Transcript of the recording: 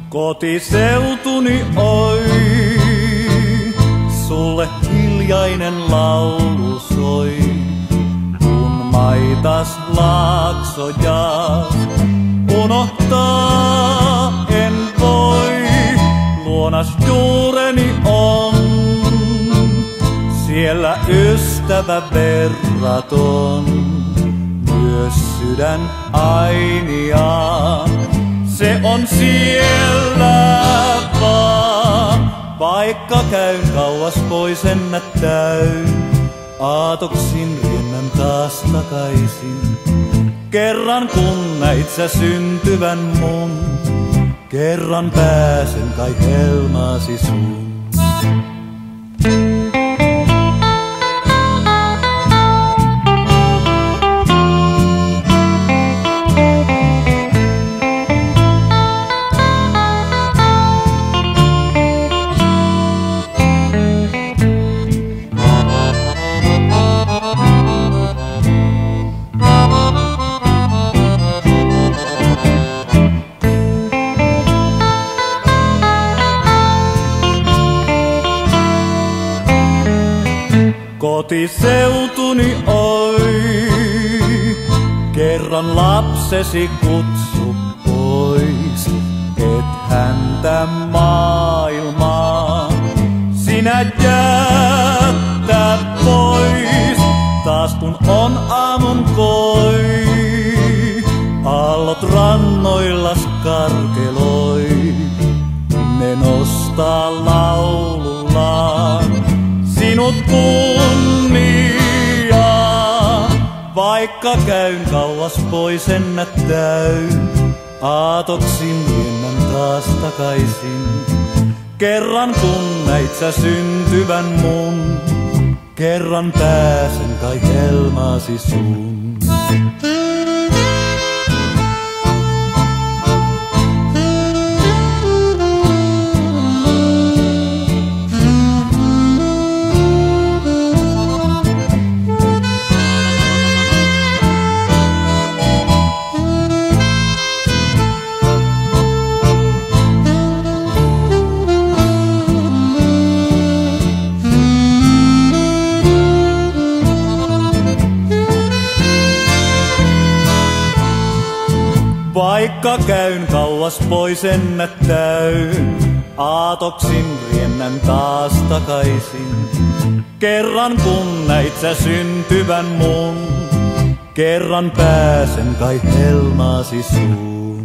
Kotiseutuni oi, sulle hiljainen laulu soi, kun maitas laaksoja unohtaa en voi. Luonas juureni on, siellä ystävä verraton, myös sydän ainiaan. Se on siellä vaan, vaikka käyn kauas pois ennättäyn. Aatoksin riennän taas takaisin, kerran kun näit sä syntyvän mun. Kerran pääsen kai helmaasi sun. Kotiseutuni oi, kerran lapsesi kutsu pois, et häntä maailmaan sinä jättää pois. Taas kun on aamun koi, aallot rannoilla skarkeloi, ne nostaa laulullaan sinut kunniaan. Vaikka käyn kauas pois ennättäyn, aatoksin riennän taas takaisin. Kerran kun näit sä syntyvän mun, kerran pääsen kai helmaasi sun. Vaikka käyn kauas pois ennättäyn, aatoksin riennän taas takaisin. Kerran kun näit sä syntyvän mun, kerran pääsen kai helmaasi suun.